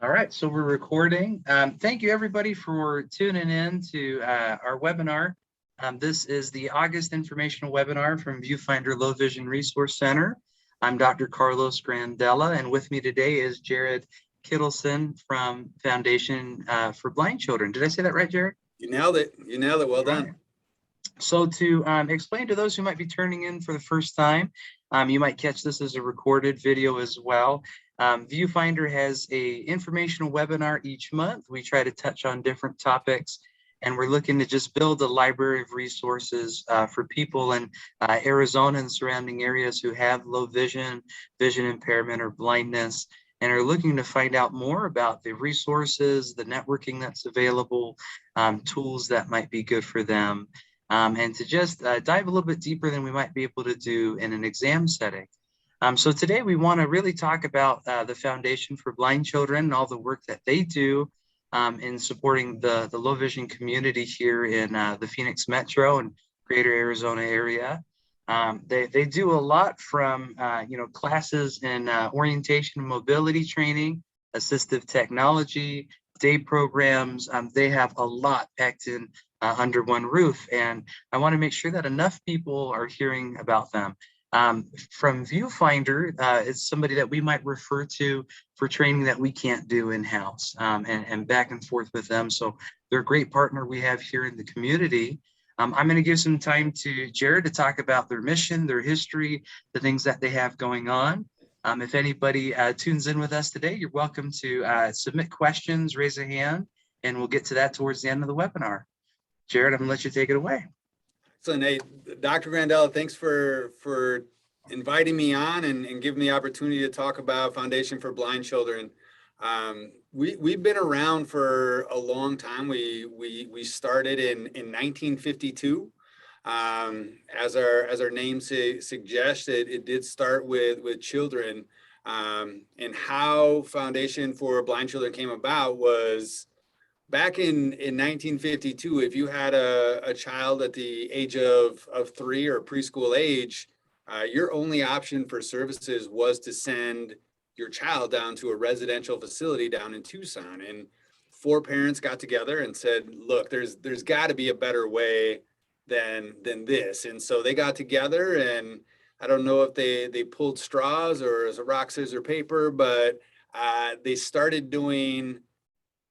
All right, so we're recording. Thank you everybody for tuning in to our webinar. This is the August informational webinar from Viewfinder Low Vision Resource Center. I'm Dr. Carlos Grandela, and with me today is Jared Kittelson from Foundation for Blind Children. Did I say that right, Jared? You nailed it. You nailed it. Well done. Right. So to explain to those who might be turning in for the first time, you might catch this as a recorded video as well. Viewfinder has a informational webinar each month. We try to touch on different topics, and we're looking to just build a library of resources for people in Arizona and surrounding areas who have low vision, vision impairment, or blindness, and are looking to find out more about the resources, the networking that's available, tools that might be good for them, and to just dive a little bit deeper than we might be able to do in an exam setting. So today we want to really talk about the Foundation for Blind Children and all the work that they do in supporting the low vision community here in the Phoenix Metro and greater Arizona area. They do a lot from classes in orientation and mobility training, assistive technology, day programs. They have a lot packed in under one roof, and I want to make sure that enough people are hearing about them. From Viewfinder, it's somebody that we might refer to for training that we can't do in-house, and back and forth with them. So they're a great partner we have here in the community. I'm going to give some time to Jared to talk about their mission, their history, the things that they have going on. If anybody tunes in with us today, you're welcome to submit questions, raise a hand, and we'll get to that towards the end of the webinar. Jared, I'm going to let you take it away. So, Nate, Dr. Grandela, thanks for inviting me on and giving me the opportunity to talk about Foundation for Blind Children. We've been around for a long time. We started in 1952. As our name suggests, it did start with children. And how Foundation for Blind Children came about was back in 1952, if you had a child at the age of 3 or preschool age, your only option for services was to send your child down to a residential facility down in Tucson. And 4 parents got together and said, look, there's got to be a better way than this. And so they got together, and I don't know if they pulled straws or as a rock, scissors, paper, but they started doing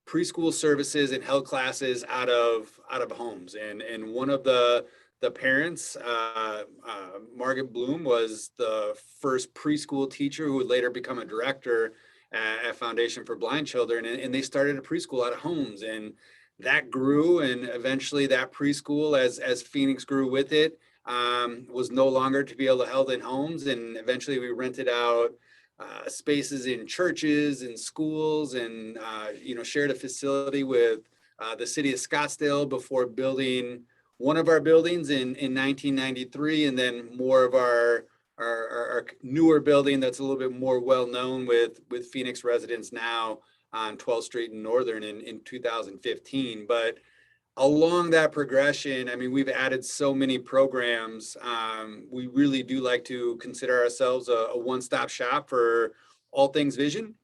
preschool services and held classes out of homes. And one of the parents, Margaret Bloom, was the first preschool teacher who would later become a director at Foundation for Blind Children. And they started a preschool out of homes, and that grew. And eventually that preschool, as Phoenix grew with it, was no longer to be able to held in homes. And eventually we rented out spaces in churches and schools, and shared a facility with the city of Scottsdale before building one of our buildings in 1993, and then more of our newer building that's a little bit more well known with Phoenix residents now on 12th Street and Northern in 2015. But along that progression, I mean, we've added so many programs. We really do like to consider ourselves a one-stop shop for all things vision,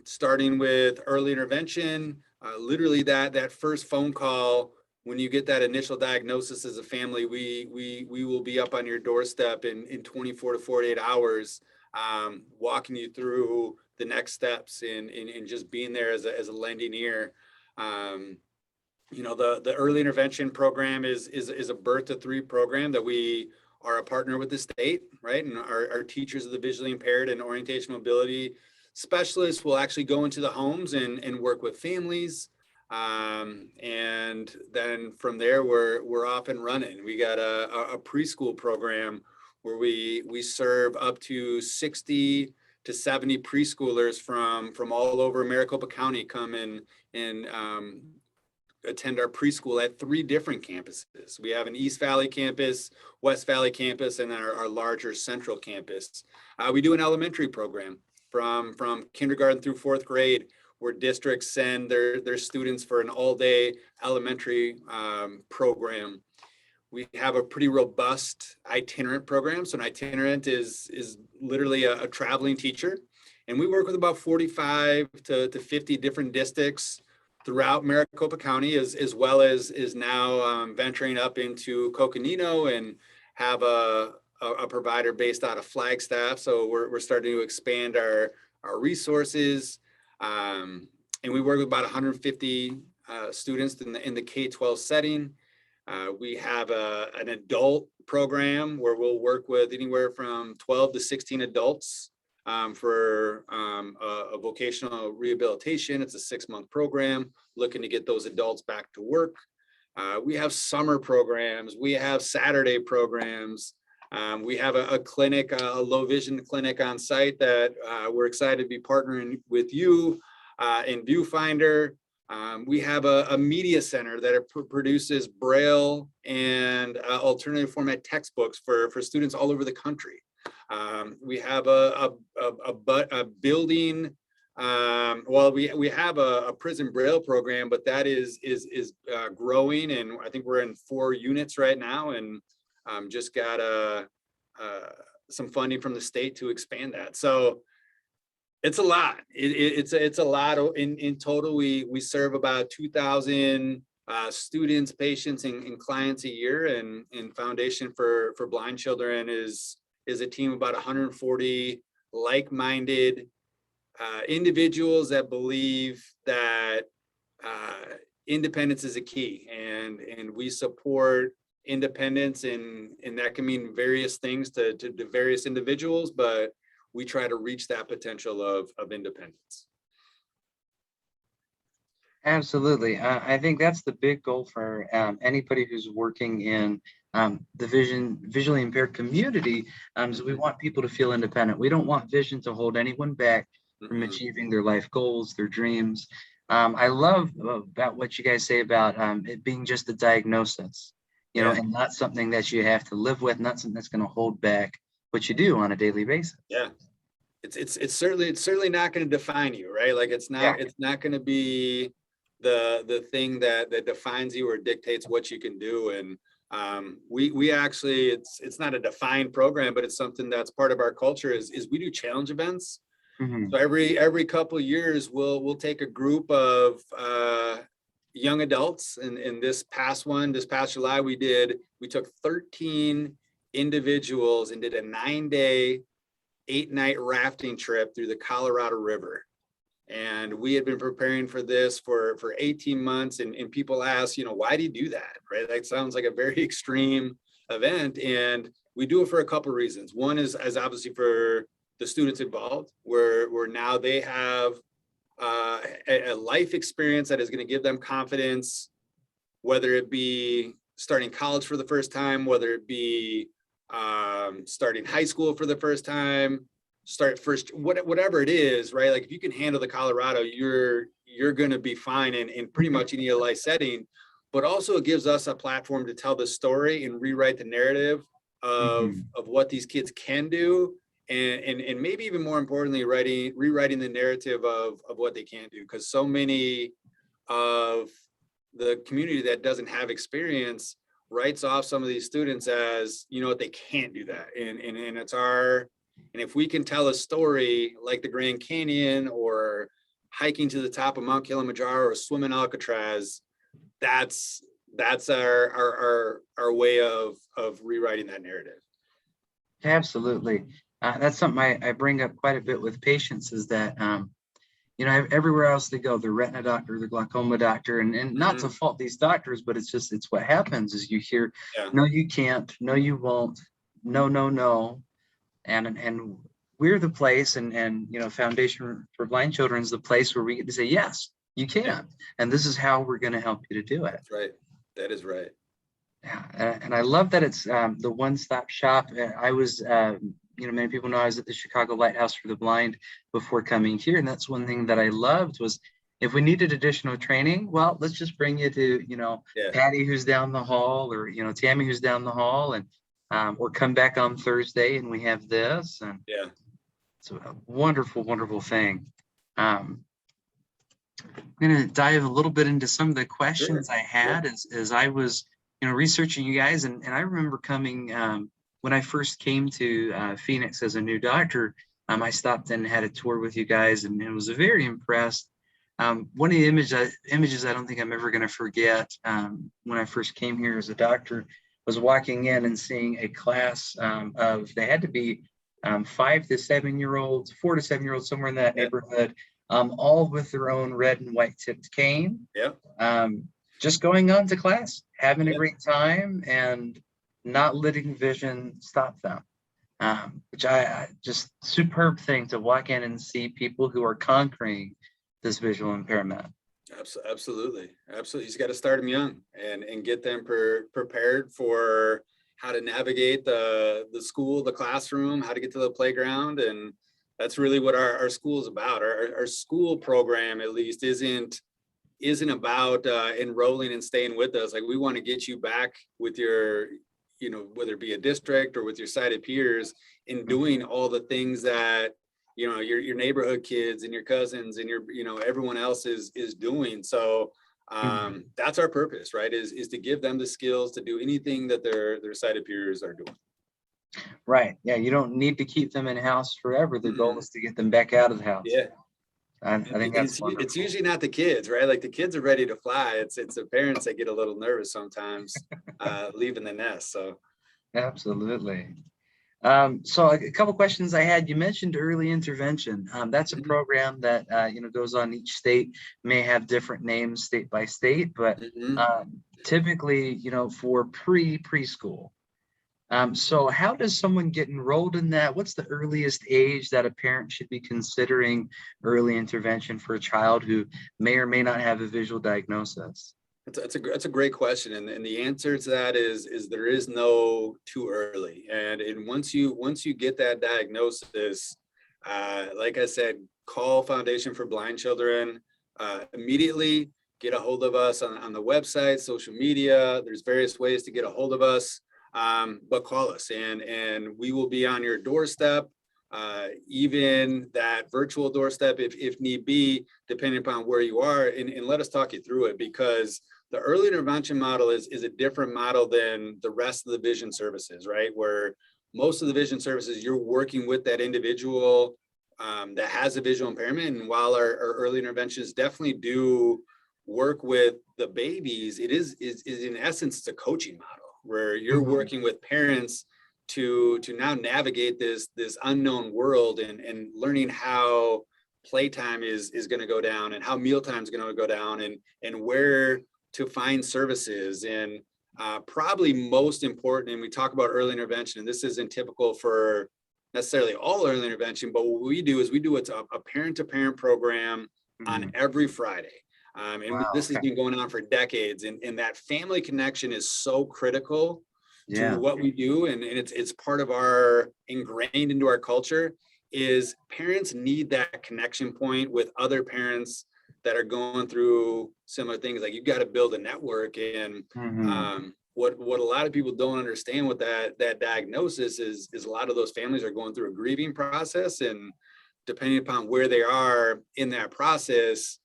starting with early intervention. Literally that first phone call, when you get that initial diagnosis as a family, we will be up on your doorstep in 24 to 48 hours, walking you through the next steps in just being there as a lending ear. The early intervention program is a birth to 3 program that we are a partner with the state, right? And our teachers of the visually impaired and orientation mobility specialists will actually go into the homes and work with families. And then from there, we're off and running. We got a preschool program where we serve up to 60 to 70 preschoolers from all over Maricopa County come in and attend our preschool at 3 different campuses. We have an East Valley campus, West Valley campus, and our larger central campus. We do an elementary program from kindergarten through 4th grade, where districts send their students for an all-day elementary program. We have a pretty robust itinerant program. So an itinerant is literally a traveling teacher, And we work with about 45 to 50 different districts throughout Maricopa County, as well as is now venturing up into Coconino and have a provider based out of Flagstaff. So we're starting to expand our resources. And we work with about 150 students in the K-12 setting. We have an adult program where we'll work with anywhere from 12 to 16 adults for a vocational rehabilitation. It's a 6-month program looking to get those adults back to work. We have summer programs. We have Saturday programs. We have a clinic, a low vision clinic on site that we're excited to be partnering with you in Viewfinder. We have a media center that produces Braille and alternative format textbooks for students all over the country. We have a building. Well, we have a prison Braille program, but that is growing, and I think we're in 4 units right now, and just got some funding from the state to expand that. So it's a lot. It's a lot. In total, we serve about 2,000 students, patients, and clients a year. And Foundation for Blind Children is a team of about 140 like-minded individuals that believe that independence is a key, and we support independence, and that can mean various things to various individuals, but we try to reach that potential of independence. Absolutely. I think that's the big goal for anybody who's working in the visually impaired community. So we want people to feel independent. We don't want vision to hold anyone back from achieving their life goals, their dreams. I love about what you guys say about it being just a diagnosis, you know, and not something that you have to live with, not something that's going to hold back what you do on a daily basis. Yeah. It's certainly not going to define you, right? Like it's not going to be the thing that defines you or dictates what you can do. And we actually, it's not a defined program, but it's something that's part of our culture is we do challenge events. So every couple of years we'll take a group of young adults, and in this past July we took 13 individuals and did a 9-day 8-night rafting trip through the Colorado River. And we had been preparing for this for 18 months. And people ask, you know, why do you do that? Right? That sounds like a very extreme event. And we do it for a couple of reasons. One is as obviously for the students involved, where now they have a life experience that is going to give them confidence, whether it be starting college for the first time, whether it be starting high school for the first time, whatever it is, right? Like if you can handle the Colorado, you're going to be fine in pretty much any life setting. But also it gives us a platform to tell the story and rewrite the narrative of what these kids can do, and maybe even more importantly, rewriting the narrative of what they can't do, because so many of the community that doesn't have experience writes off some of these students as, you know what, they can't do that. And if we can tell a story like the Grand Canyon or hiking to the top of Mount Kilimanjaro or swimming Alcatraz, that's our way of rewriting that narrative. Absolutely. That's something I bring up quite a bit with patients, is that you know, everywhere else they go, the retina doctor, the glaucoma doctor, and not to fault these doctors, but it's what happens is you hear, no, you can't, no, you won't, no. And we're the place, and you know, Foundation for Blind Children is the place where we get to say, yes, you can. And this is how we're going to help you to do it. That's right. That is right. Yeah. And I love that it's the one-stop shop. I was, you know, many people know I was at the Chicago Lighthouse for the Blind before coming here. And that's one thing that I loved was, if we needed additional training, well, let's just bring you to, you know, Patty who's down the hall, or, you know, Tammy who's down the hall, and or come back on Thursday and we have this. And it's a wonderful, wonderful thing. I'm going to dive a little bit into some of the questions I had as I was, you know, researching you guys. And I remember coming when I first came to Phoenix as a new doctor, I stopped in and had a tour with you guys and was very impressed. One of the images I don't think I'm ever going to forget when I first came here as a doctor was walking in and seeing a class of, they had to be 5 to 7 year olds, 4 to 7 year olds, somewhere in that neighborhood, all with their own red and white tipped cane. Just going on to class, having a great time and not letting vision stop them. Which I just superb thing to walk in and see people who are conquering this visual impairment. Absolutely. You just got to start them young and get them prepared for how to navigate the school, the classroom, how to get to the playground. And that's really what our school is about. Our school program, at least, isn't about enrolling and staying with us. Like, we want to get you back with your, whether it be a district or with your sighted peers, in doing all the things that your neighborhood kids and your cousins and your everyone else is doing. So that's our purpose, right? Is to give them the skills to do anything that their sighted peers are doing. Right. Yeah. You don't need to keep them in house forever. The goal is to get them back out of the house. Yeah. I think it's usually not the kids, right? Like, the kids are ready to fly. It's the parents that get a little nervous sometimes leaving the nest. So absolutely. So a couple questions I had. You mentioned early intervention. That's a program that goes on. Each state may have different names state by state, but typically for preschool. So how does someone get enrolled in that? What's the earliest age that a parent should be considering early intervention for a child who may or may not have a visual diagnosis? That's a great question, and the answer to that is there is no too early. And once you get that diagnosis, like I said, call Foundation for Blind Children immediately. Get a hold of us on the website, social media. There's various ways to get a hold of us, but call us, and we will be on your doorstep, even that virtual doorstep if need be, depending upon where you are, and let us talk you through it, because the early intervention model is a different model than the rest of the vision services, right? Where most of the vision services, you're working with that individual that has a visual impairment. And while our early interventions definitely do work with the babies, it is in essence, it's a coaching model where you're working with parents to now navigate this unknown world and learning how playtime is going to go down and how mealtime is going to go down and where to find services. And probably most important, and we talk about early intervention, and this isn't typical for necessarily all early intervention, but what we do is it's a parent-to-parent program on every Friday. And this has been going on for decades, and that family connection is so critical to what we do, and it's part of our ingrained into our culture. Is parents need that connection point with other parents that are going through similar things. Like, you've got to build a network, and what a lot of people don't understand with that diagnosis is a lot of those families are going through a grieving process, and depending upon where they are in that process,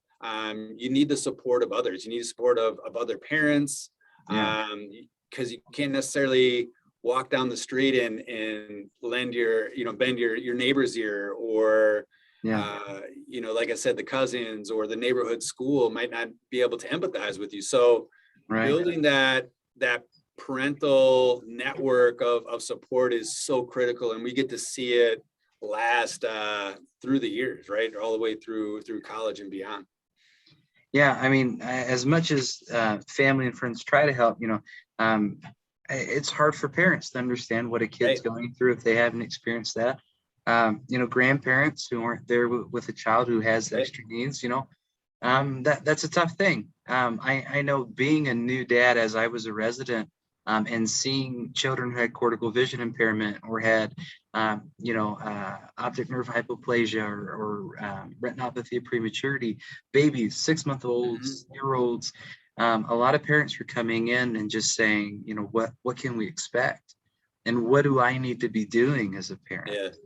you need the support of others. You need the support of other parents, because you can't necessarily walk down the street and bend your neighbor's ear, or like I said, the cousins or the neighborhood school might not be able to empathize with you. So building that parental network of support is so critical, and we get to see it last through the years, right? All the way through college and beyond. Yeah, I mean, as much as family and friends try to help, it's hard for parents to understand what a kid's going through if they haven't experienced that. Grandparents who aren't there with a child who has extra needs, that's a tough thing. I know, being a new dad, as I was a resident, and seeing children who had cortical vision impairment or had, optic nerve hypoplasia or retinopathy of prematurity, babies, 6-month-olds, year-olds. A lot of parents were coming in and just saying, what can we expect? And what do I need to be doing as a parent?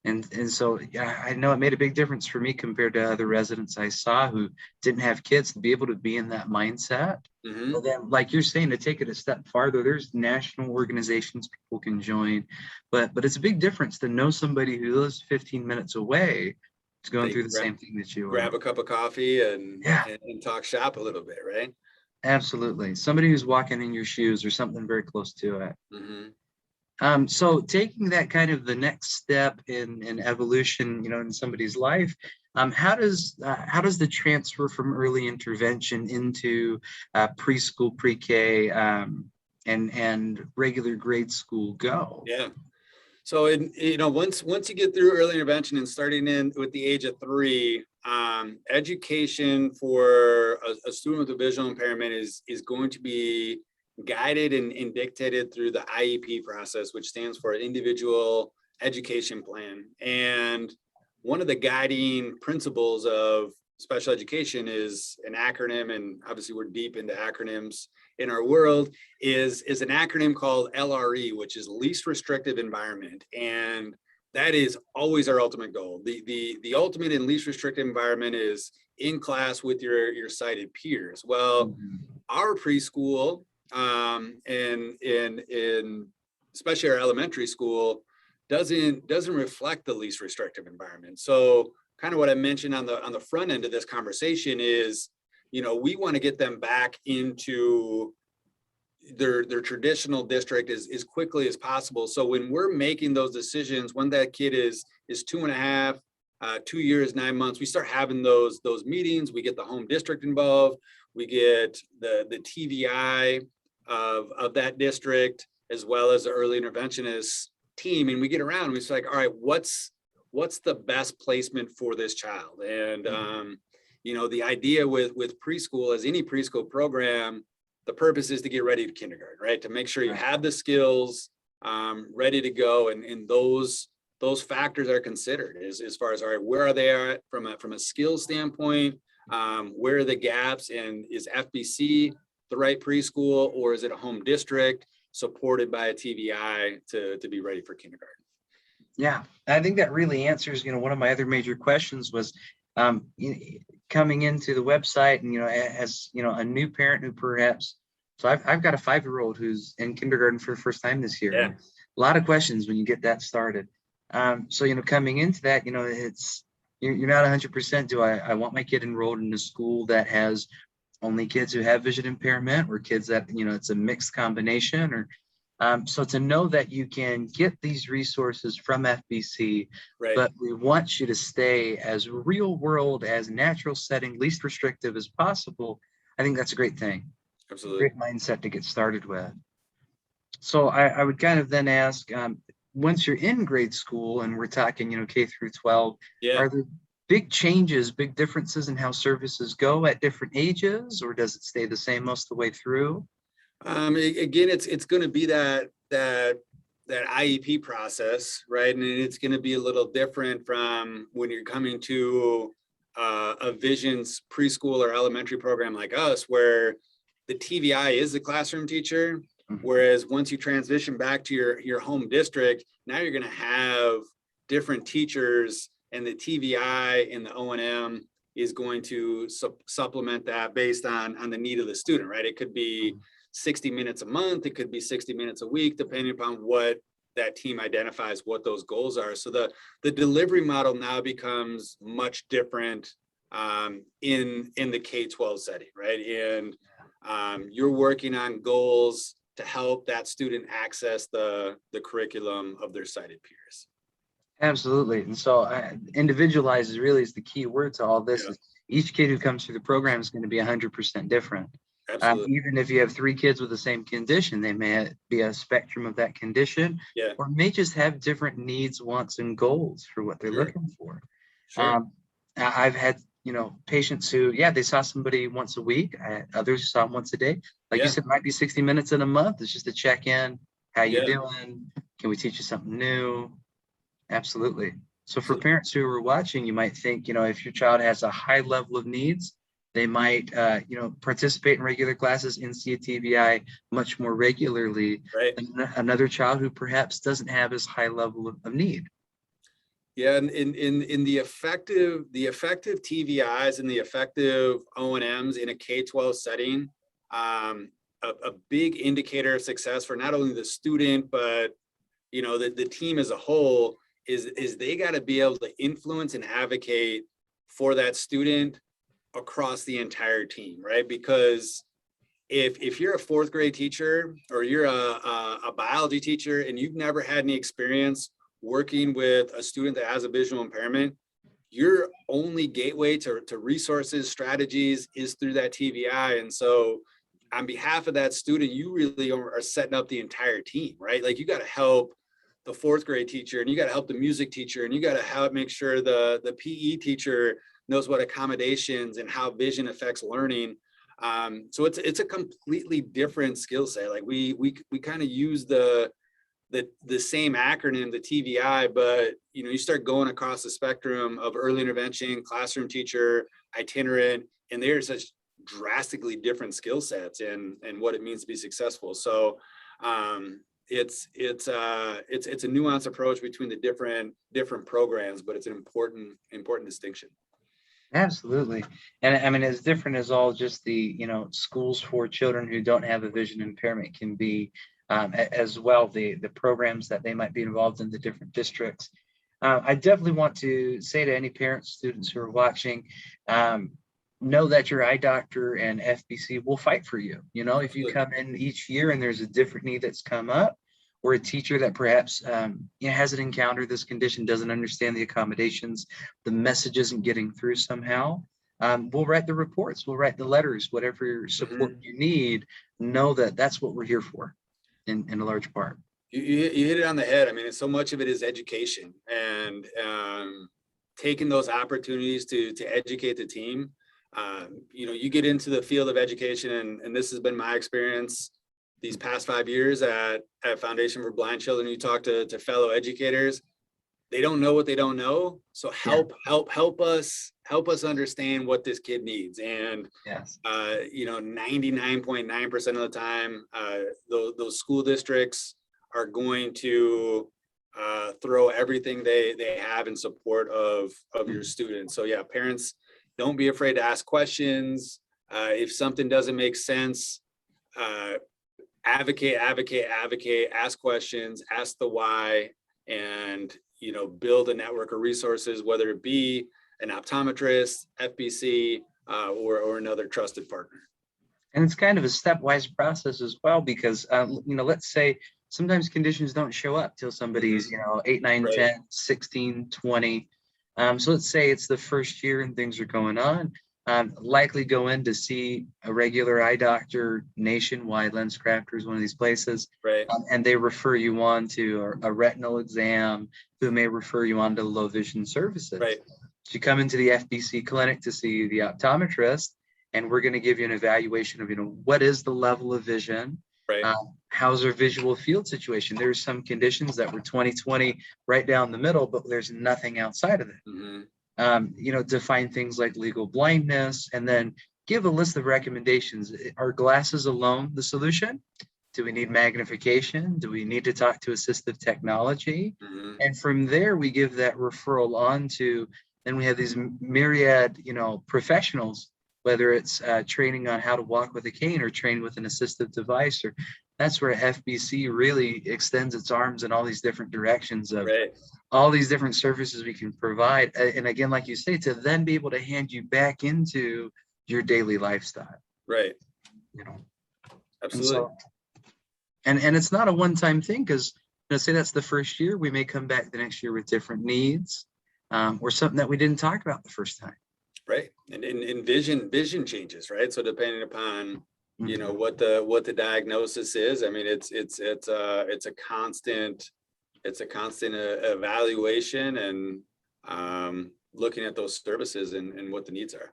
And so, yeah, I know it made a big difference for me compared to other residents I saw who didn't have kids, to be able to be in that mindset. Mhm. But then, like you're saying, to take it a step farther, there's national organizations people can join, but it's a big difference to know somebody who lives 15 minutes away is going They through the same thing that you are. grab a cup of coffee and, Yeah, and talk shop a little bit, right? absolutely. Somebody who's walking in your shoes or something very close to it. Mhm. So taking that kind of the next step in evolution, in somebody's life, how does the transfer from early intervention into preschool, pre-K, and regular grade school go? Yeah. So, once you get through early intervention and starting in with the age of 3, education for a student with a visual impairment is going to be guided and dictated through the IEP process, which stands for Individual Education Plan. And one of the guiding principles of special education is an acronym, and obviously we're deep into acronyms in our world, is an acronym called LRE, which is least restrictive environment. And that is always our ultimate goal. The ultimate and least restrictive environment is in class with your sighted peers. Well, Mhm. our preschool, and in especially our elementary school, doesn't reflect the least restrictive environment. So kind of what I mentioned on the front end of this conversation is, we want to get them back into their traditional district as quickly as possible. So when we're making those decisions, when that kid is 2.5, 2 years, 9 months, we start having those meetings. We get the home district involved. We get the TVI of that district, as well as the early interventionist team, and we get around. And we say, like, all right, what's the best placement for this child? And the idea with preschool, as any preschool program, the purpose is to get ready to kindergarten, right? To make sure you have the skills ready to go, and those factors are considered as far as, all right, where are they at from a skills standpoint? Where are the gaps, and is FBC the right preschool, or is it a home district supported by a TVI to be ready for kindergarten? Yeah, I think that really answers, one of my other major questions was, coming into the website and, as, a new parent who perhaps, so I've got a 5-year-old who's in kindergarten for the first time this year. Yeah. And a lot of questions when you get that started. So, coming into that, you're not 100%. Do I want my kid enrolled in a school that has only kids who have vision impairment, or kids that, it's a mixed combination, or so to know that you can get these resources from FBC, Right. but we want you to stay as real world, as natural setting, least restrictive as possible. I think that's a great thing. Absolutely. Great mindset to get started with. So I would kind of then ask, once you're in grade school and we're talking, K through 12, Yeah. are there big changes, big differences in how services go at different ages, or does it stay the same most of the way through? Again, it's going to be that IEP process, right? And it's going to be a little different from when you're coming to a visions preschool or elementary program like us, where the TVI is the classroom teacher. Mhm. Whereas once you transition back to your home district, now you're going to have different teachers, and the TVI and the O&M is going to supplement that based on the need of the student, right? It could be 60 minutes a month, it could be 60 minutes a week, depending upon what that team identifies what those goals are. So the delivery model now becomes much different in the K-12 setting, right? And you're working on goals to help that student access the curriculum of their sighted peers. Absolutely. And so individualized is really the key word to all this. Yeah. Is each kid who comes through the program is going to be 100% different. Absolutely. Even if you have 3 kids with the same condition, they may be a spectrum of that condition, Yeah. or may just have different needs, wants, and goals for what they're Sure. looking for. Sure. I've had, patients who, they saw somebody once a week. Others who saw them once a day. Like you Yeah. said, it might be 60 minutes in a month. It's just a check-in. How you Yeah. doing? Can we teach you something new? Absolutely. So for So- parents who are watching, you might think, if your child has a high level of needs, they might, participate in regular classes and see a TVI much more regularly Right. than another child who perhaps doesn't have as high level of need. Yeah, and in the effective TVIs and the effective O&Ms in a K-12 setting, a big indicator of success for not only the student, but the team as a whole is they got to be able to influence and advocate for that student across the entire team, right? Because if you're a fourth grade teacher or you're a biology teacher and you've never had any experience working with a student that has a visual impairment, your only gateway to resources, strategies is through that TVI. And so on behalf of that student, you really are setting up the entire team, right? Like you got to help the fourth grade teacher, and you got to help the music teacher, and you got to help make sure the PE teacher knows what accommodations and how vision affects learning. So it's a completely different skill set. Like we kind of use the same acronym, the TVI, but you start going across the spectrum of early intervention, classroom teacher, itinerant, and they're such drastically different skill sets and what it means to be successful. So it's a nuanced approach between the different programs, but it's an important distinction. Absolutely. And I mean, as different as all just the, schools for children who don't have a vision impairment can be, as well, the programs that they might be involved in, the different districts. I definitely want to say to any parents, students who are watching, know that your eye doctor and FBC will fight for you. If you come in each year and there's a different need that's come up, or a teacher that perhaps hasn't encountered this condition, doesn't understand the accommodations, the message isn't getting through somehow, we'll write the reports, we'll write the letters, whatever support you need. Know that that's what we're here for in a large part. You hit it on the head. I mean, so much of it is education and taking those opportunities to educate the team. You get into the field of education, and this has been my experience these past 5 years at Foundation for Blind Children. You talk to fellow educators, they don't know what they don't know. So help us understand what this kid needs. And yes, 99.9% of the time, those school districts are going to throw everything they have in support of your students. So yeah, parents, don't be afraid to ask questions. If something doesn't make sense, advocate, ask questions, ask the why, and build a network of resources, whether it be an optometrist, FBC, or another trusted partner. And it's kind of a stepwise process as well, because let's say sometimes conditions don't show up till somebody's 8, 9, Right. 10, 16, 20. So let's say it's the first year and things are going on. Likely go in to see a regular eye doctor nationwide. LensCrafter is one of these places, Right. And they refer you on to a retinal exam, who may refer you on to low vision services. Right. So you come into the FBC clinic to see the optometrist, and we're going to give you an evaluation of what is the level of vision, Right. How's our visual field situation. There's some conditions that were 20/20 right down the middle, but there's nothing outside of it. Define things like legal blindness, and then give a list of recommendations. Are glasses alone the solution? Do we need magnification? Do we need to talk to assistive technology? And from there, we give that referral on to, then we have these myriad, professionals, whether it's training on how to walk with a cane or train with an assistive device, or that's where FBC really extends its arms in all these different directions of all these different services we can provide. And again, like you say, to then be able to hand you back into your daily lifestyle. Right. Absolutely. And it's not a one-time thing, because say that's the first year, we may come back the next year with different needs, or something that we didn't talk about the first time. Right. And vision changes, right? So depending upon what the diagnosis is, I mean, it's a constant evaluation and looking at those services and what the needs are.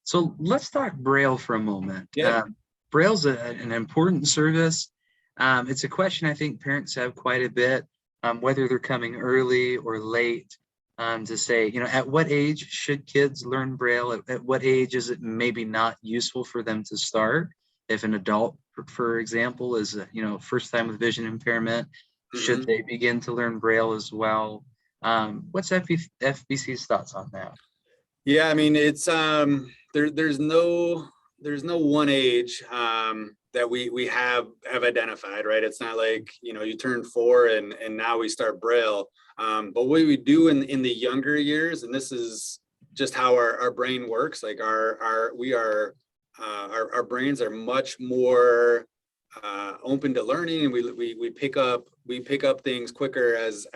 So let's talk Braille for a moment. Yeah. Braille's an important service. It's a question I think parents have quite a bit, whether they're coming early or late, to say, at what age should kids learn Braille? At what age is it maybe not useful for them to start? If an adult, for example, is, first time with vision impairment, should they begin to learn Braille as well? What's FBC's thoughts on that? Yeah, I mean, it's there's no one age that we have identified, right? It's not like, you know, you turn 4 and now we start Braille. But what we do in the younger years, and this is just how our brain works, like our brains are much more open to learning, and we pick up things quicker as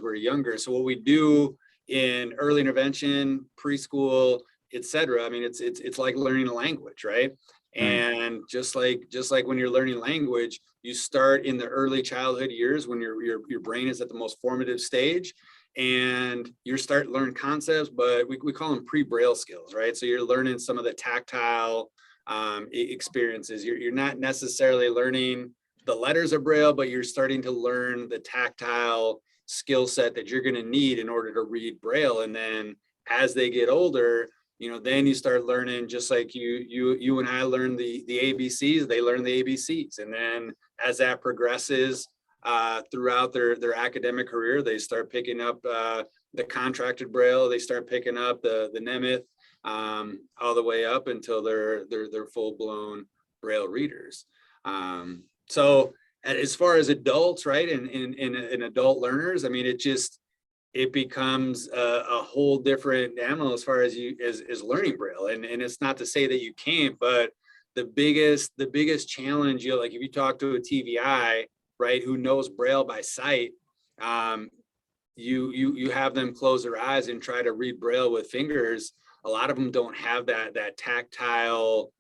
we're younger. So what we do in early intervention, preschool, etc. I mean, it's like learning a language, right? And just like when you're learning language, you start in the early childhood years when your brain is at the most formative stage, and you start to learn concepts, but we call them pre-Braille skills, right? So you're learning some of the tactile experiences. You're not necessarily learning the letters of Braille, but you're starting to learn the tactile skill set that you're going to need in order to read Braille. And then as they get older, you know, then you start learning, just like you and I learn the ABCs, they learn the ABCs. And then as that progresses throughout their academic career, they start picking up the contracted Braille, they start picking up the Nemeth, all the way up until they're full-blown Braille readers. So as far as adults, right, and adult learners, I mean, it becomes a whole different animal as far as learning Braille. And it's not to say that you can't, but the biggest challenge, like if you talk to a TVI, right, who knows Braille by sight, you have them close their eyes and try to read Braille with fingers. A lot of them don't have that tactile,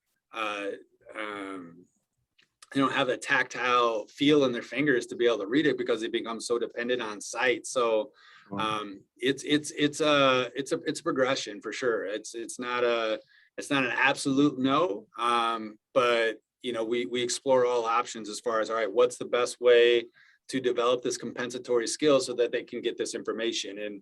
they don't have the tactile feel in their fingers to be able to read it because they become so dependent on sight. So it's a progression for sure. It's not an absolute no, but you know, we explore all options as far as, all right, what's the best way to develop this compensatory skill so that they can get this information. And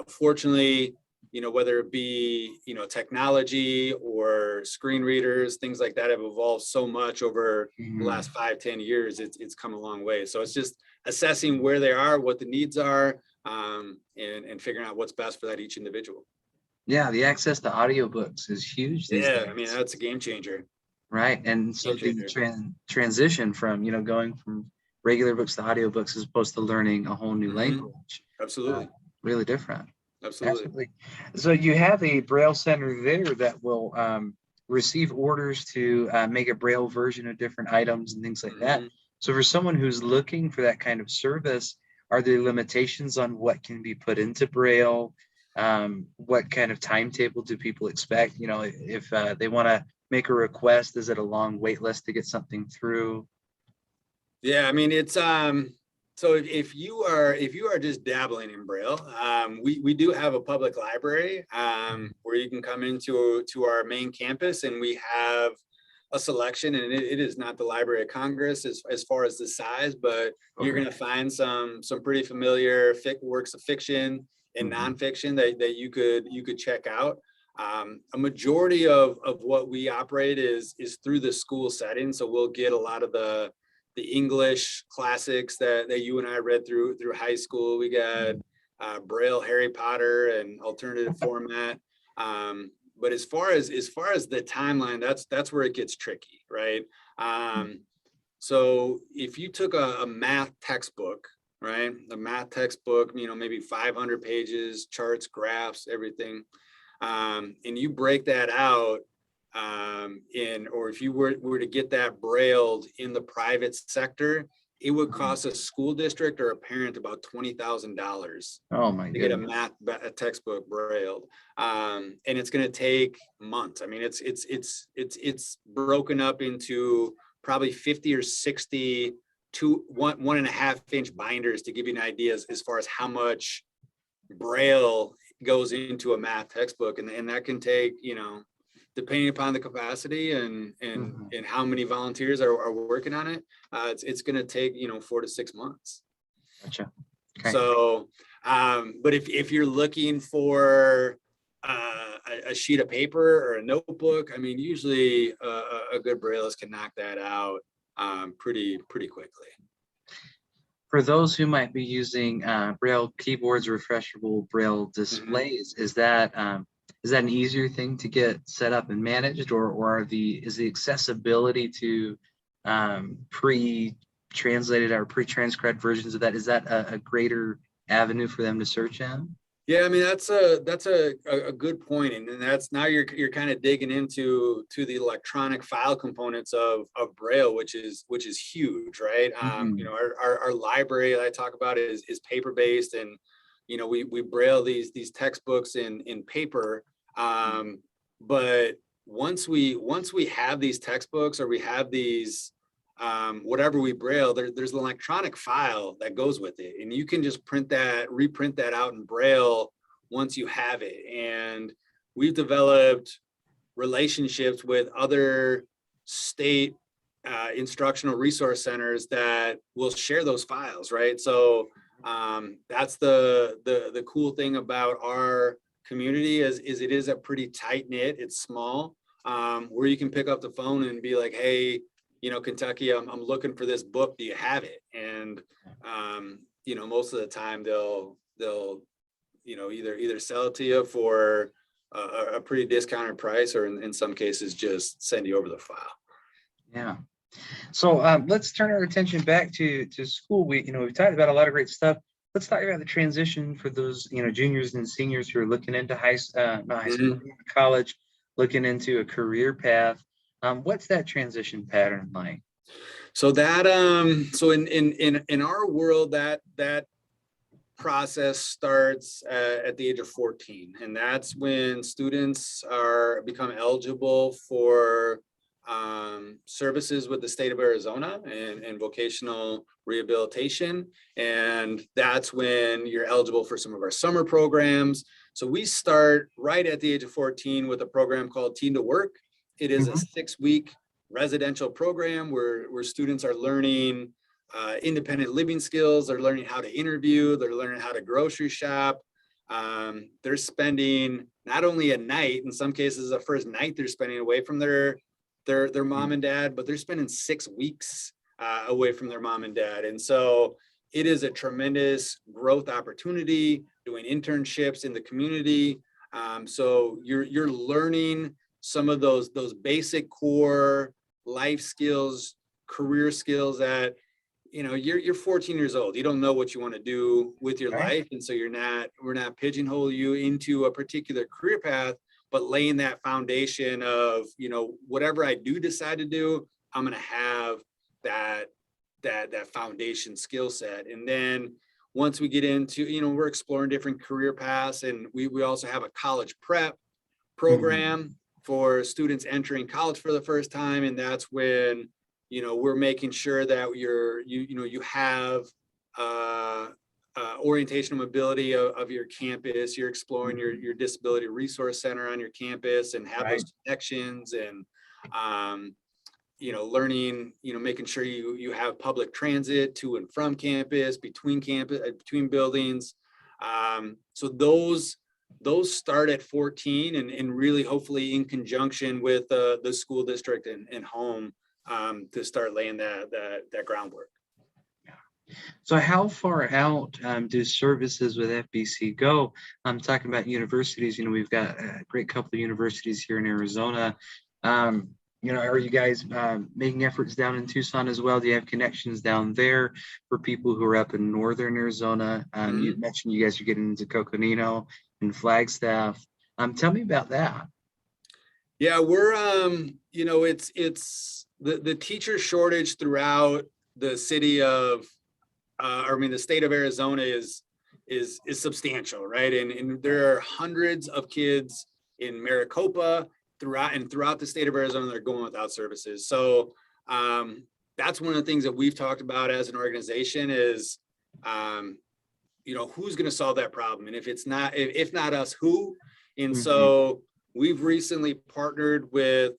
fortunately, you know, whether it be, you know, technology or screen readers, things like that have evolved so much over the last 5-10 years. It's come a long way. So it's just assessing where they are, what the needs are, and figuring out what's best for that each individual. Yeah, the access to audiobooks is huge these days. I mean, that's a game changer. Right. And so the transition from, you know, going from regular books to audiobooks as opposed to learning a whole new language. Absolutely. Really different. Absolutely. So you have a Braille center there that will receive orders to make a Braille version of different items and things like that. So for someone who's looking for that kind of service, are there limitations on what can be put into Braille? What kind of timetable do people expect? You know, if they want to make a request, is it a long wait list to get something through? Yeah, I mean, it's so if you are just dabbling in Braille, we do have a public library where you can come into our main campus, and we have a selection, and it is not the Library of Congress as far as the size, but you're going to find some pretty familiar works of fiction and nonfiction that you could check out. A majority of what we operate is through the school setting, so we'll get a lot of the English classics that you and I read through high school. We got Braille, Harry Potter, and alternative format. But as far as the timeline, that's where it gets tricky, right? So if you took a math textbook, right, the math textbook, you know, maybe 500 pages, charts, graphs, everything, and you break that out, or if you were to get that brailled in the private sector, it would cost a school district or a parent about $20,000 to get a textbook brailled, and it's going to take months. I mean, it's broken up into probably 50 or 60 1.5 inch binders to give you an idea as far as how much Braille goes into a math textbook, and that can take, you know, depending upon the capacity and how many volunteers are working on it, it's going to take, you know, 4 to 6 months. Gotcha. Okay. So, but if you're looking for a sheet of paper or a notebook, I mean, usually a good Brailleist can knock that out pretty quickly. For those who might be using Braille keyboards, refreshable Braille displays, is that an easier thing to get set up and managed, or is the accessibility to pre-translated or pre-transcribed versions of that, is that a greater avenue for them to search in? Yeah, I mean, that's a good point. And that's now you're kind of digging into the electronic file components of Braille, which is huge, right? You know, our library that I talk about is paper based, and you know, we Braille these textbooks in paper. But once we have these textbooks, or we have these whatever we Braille, there's an electronic file that goes with it, and you can just reprint that out in Braille once you have it. And we've developed relationships with other state instructional resource centers that will share those files, right? So that's the cool thing about our community is it is a pretty tight knit. It's small, where you can pick up the phone and be like, hey, you know, Kentucky, I'm looking for this book. Do you have it? And you know, most of the time they'll you know, either sell it to you for a pretty discounted price, or in some cases just send you over the file. Yeah. So let's turn our attention back to school. We've talked about a lot of great stuff. Let's talk about the transition for those, you know, juniors and seniors who are looking into not high school, college, looking into a career path. What's that transition pattern like? So that so in our world, that process starts at the age of 14, and that's when students become eligible for services with the state of Arizona and vocational rehabilitation. And that's when you're eligible for some of our summer programs. So we start right at the age of 14 with a program called Teen to Work. It is a 6-week residential program where students are learning independent living skills. They're learning how to interview. They're learning how to grocery shop. They're spending not only a night, in some cases the first night they're spending away from their mom and dad, but they're spending 6 weeks away from their mom and dad. And so it is a tremendous growth opportunity, doing internships in the community. So you're learning some of those basic core life skills, career skills that, you know, you're 14 years old. You don't know what you want to do with your life. And so we're not pigeonhole you into a particular career path, but laying that foundation of, you know, whatever I do decide to do, I'm going to have that foundation skill set. And then once we get into, you know, we're exploring different career paths, and we also have a college prep program for students entering college for the first time. And that's when, you know, we're making sure that you have orientational mobility of your campus. You're exploring your disability resource center on your campus, and have those connections, and you know, learning, you know, making sure you have public transit to and from campus, between buildings. So those start at 14, and really hopefully in conjunction with the school district and home to start laying that groundwork. So how far out do services with FBC go? I'm talking about universities. You know, we've got a great couple of universities here in Arizona. You know, are you guys making efforts down in Tucson as well? Do you have connections down there for people who are up in northern Arizona? You mentioned you guys are getting into Coconino and Flagstaff. Tell me about that. Yeah, we're you know, it's the teacher shortage throughout the city of the state of Arizona is substantial, right? And there are hundreds of kids in Maricopa throughout the state of Arizona that are going without services. So that's one of the things that we've talked about as an organization is, you know, who's going to solve that problem? And if not us, who? And so we've recently partnered with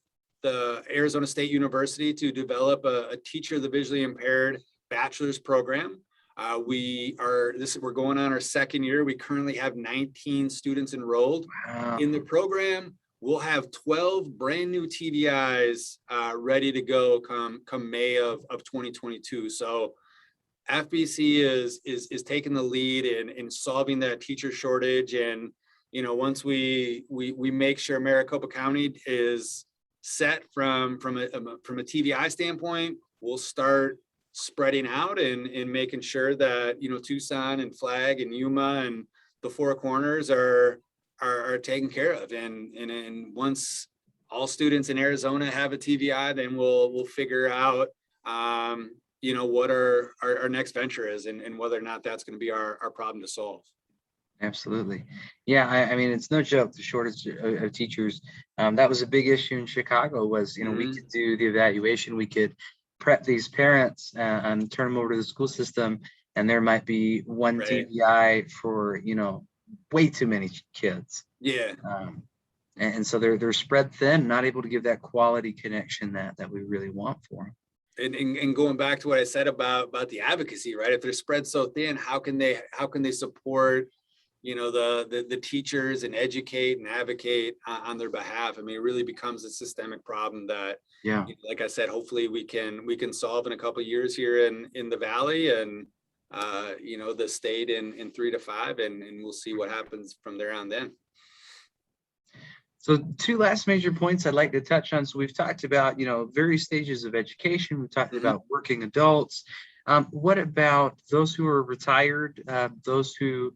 the Arizona State University to develop a teacher of the visually impaired bachelor's program. We're going on our second year. We currently have 19 students enrolled in the program. We'll have 12 brand new TVIs ready to go come May of 2022. So FBC is taking the lead in solving that teacher shortage. And, you know, once we make sure Maricopa County is set from a TVI standpoint, we'll start spreading out and making sure that, you know, Tucson and Flag and Yuma and the Four Corners are taken care of. And once all students in Arizona have a TVI, then we'll figure out, you know, what our next venture is and whether or not that's going to be our problem to solve. Absolutely. Yeah, I mean, it's no joke, the shortage of teachers. That was a big issue in Chicago was, you know, we could do the evaluation, we could prep these parents and turn them over to the school system, and there might be one TVI for, you know, way too many kids. Yeah. And so they're spread thin, not able to give that quality connection that we really want for them. And going back to what I said about the advocacy, right? If they're spread so thin, how can they support, you know, the teachers and educate and advocate on their behalf? I mean, it really becomes a systemic problem that, yeah, you know, like I said, hopefully we can solve in a couple of years here in the Valley and, you know, the state in 3 to 5, and we'll see what happens from there on then. So 2 last major points I'd like to touch on. So we've talked about, you know, various stages of education. We've talked about working adults. What about those who are retired, those who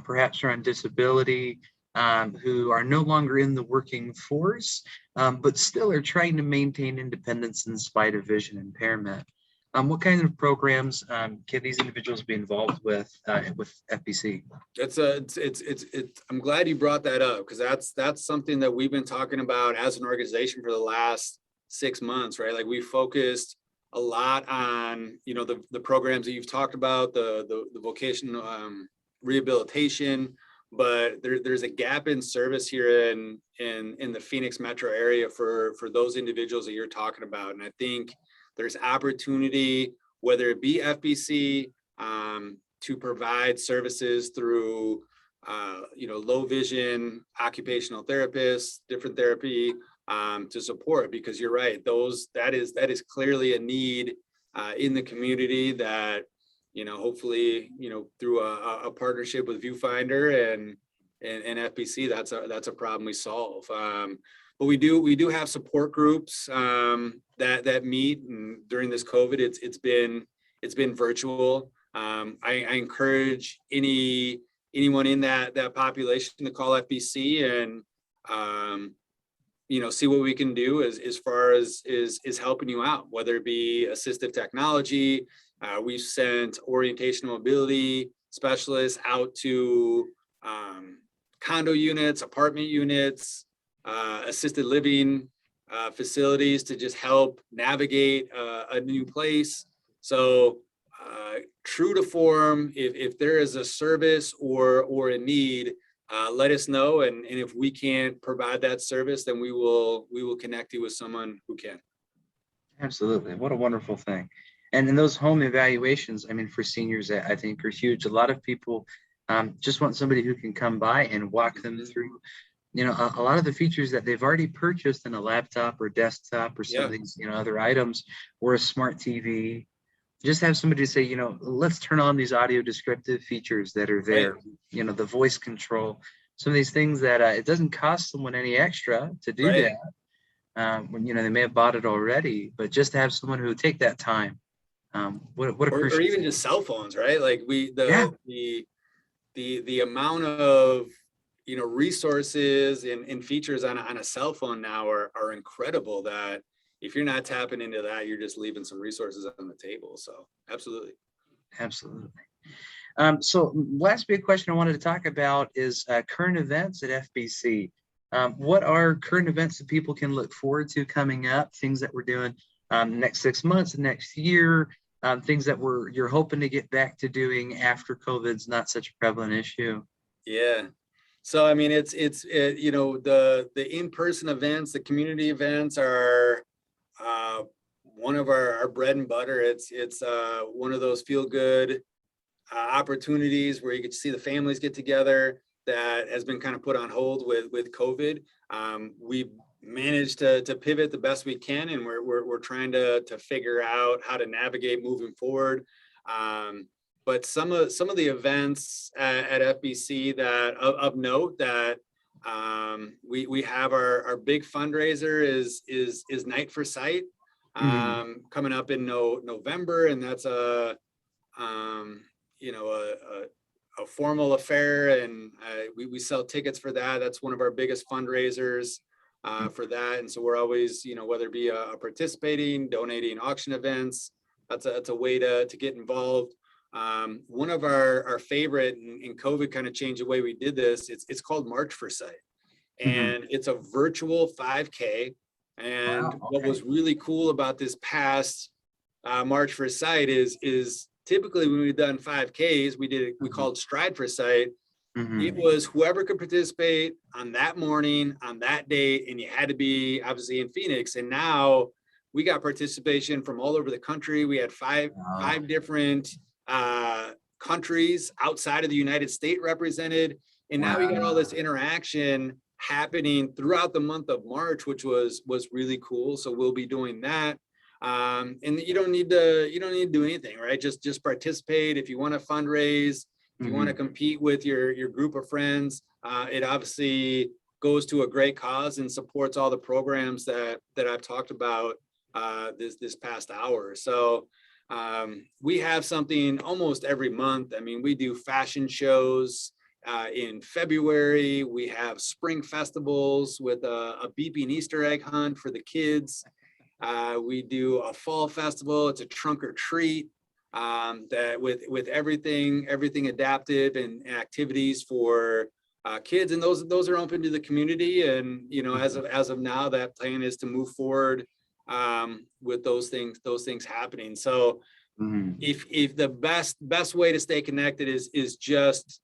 perhaps are on disability, who are no longer in the working force, but still are trying to maintain independence in spite of vision impairment? What kind of programs can these individuals be involved with FBC? I'm glad you brought that up, because that's something that we've been talking about as an organization for the last 6 months, right? Like, we focused a lot on, you know, the programs that you've talked about, the vocational rehabilitation, but there's a gap in service here in the Phoenix metro area for those individuals that you're talking about. And I think there's opportunity, whether it be FBC, to provide services through, you know, low vision, occupational therapists, different therapy, to support, because you're right, that is clearly a need in the community that, you know, hopefully, you know, through a partnership with Viewfinder and FBC, that's a problem we solve. But we do have support groups that meet, and during this COVID, it's been virtual. I encourage anyone in that population to call FBC and you know, see what we can do as far as is helping you out, whether it be assistive technology. We've sent orientation mobility specialists out to condo units, apartment units, assisted living facilities to just help navigate a new place. So true to form, if there is a service or a need, let us know, and if we can't provide that service, then we will connect you with someone who can. Absolutely. What a wonderful thing. And in those home evaluations, I mean, for seniors, I think are huge. A lot of people just want somebody who can come by and walk them through, you know, a lot of the features that they've already purchased in a laptop or desktop or some of these, you know, other items, or a smart TV. Just have somebody to say, you know, let's turn on these audio descriptive features that are there, you know, the voice control, some of these things that it doesn't cost someone any extra to do that. When, you know, they may have bought it already, but just to have someone who take that time. What a or even just cell phones, right? Like the amount of, you know, resources and features on a cell phone now are incredible, that if you're not tapping into that, you're just leaving some resources on the table. So absolutely. So last big question I wanted to talk about is current events at FBC. What are current events that people can look forward to coming up, things that we're doing next 6 months, next year, things that you're hoping to get back to doing after COVID's not such a prevalent issue? Yeah. So, I mean, it's you know, the in-person events, the community events are one of our bread and butter. It's one of those feel-good opportunities where you get to see the families get together that has been kind of put on hold with COVID. We've managed to pivot the best we can, and we're trying to figure out how to navigate moving forward. But some of the events at FBC that of note that we have our big fundraiser is Night for Sight coming up in November, and that's a formal affair, and we sell tickets for that. That's one of our biggest fundraisers for that, and so we're always, whether it be participating, donating, auction events, that's a way to get involved. One of our favorite, and COVID kind of changed the way we did this, it's called March for Sight, and it's a virtual 5K. And Wow, what was really cool about this past March for Sight is typically when we've done 5Ks, we called Stride for Sight. It was whoever could participate on that morning, on that date, and you had to be obviously in Phoenix. And now we got participation from all over the country. We had five different countries outside of the United States represented. And now we got all this interaction happening throughout the month of March, which was really cool. So we'll be doing that. And you don't need to do anything, right? Just participate. If you want to fundraise, if you want to compete with your group of friends, it obviously goes to a great cause and supports all the programs that I've talked about this past hour. So we have something almost every month. I mean, we do fashion shows. In February, we have spring festivals with a beeping Easter egg hunt for the kids. We do a fall festival. It's a trunk or treat that with everything adaptive and activities for kids, and those are open to the community. And as of now, that plan is to move forward with those things happening. So if the best way to stay connected is just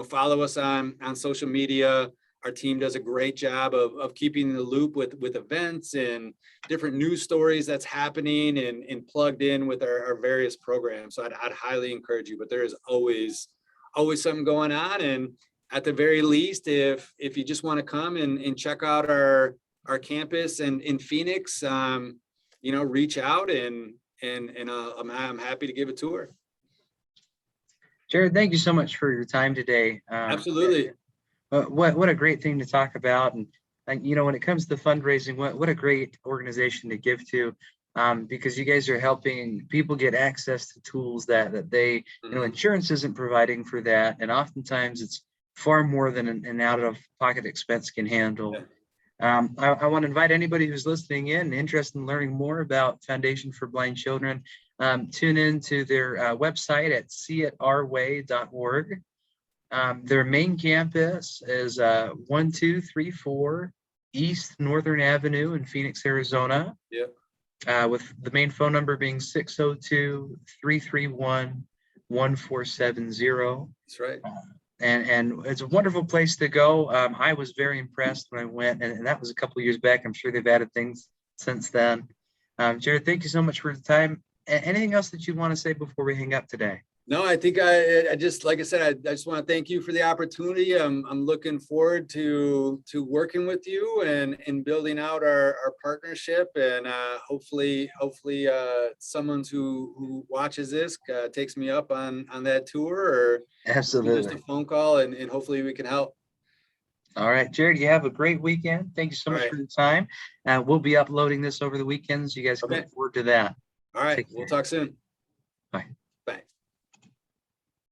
follow us on social media. Our team does a great job of keeping in the loop with events and different news stories that's happening and plugged in with our various programs. So I'd highly encourage you, but there is always something going on. And at the very least, if you just want to come and check out our campus and in Phoenix, reach out and I'm happy to give a tour. Jared, thank you so much for your time today. Absolutely. What a great thing to talk about. And when it comes to fundraising, what a great organization to give to, because you guys are helping people get access to tools that they, insurance isn't providing for that. And oftentimes it's far more than an out-of-pocket expense can handle. Yeah. I want to invite anybody who's listening in, interested in learning more about Foundation for Blind Children, tune in to their website at seeitourway.org. Their main campus is 1234 East Northern Avenue in Phoenix, Arizona. Yep. With the main phone number being 602-331-1470. That's right. And it's a wonderful place to go. I was very impressed when I went, and that was a couple of years back. I'm sure they've added things since then. Jared, thank you so much for the time. Anything else that you want to say before we hang up today? No, I think I just, like I said, I just want to thank you for the opportunity. I'm looking forward to working with you and building out our partnership, and hopefully someone who watches this takes me up on that tour, or absolutely just a phone call, and hopefully we can help. All right, Jared, you have a great weekend. Thank you so much for your time. We'll be uploading this over the weekends. You guys can look forward to that. All right, we'll talk soon. Bye.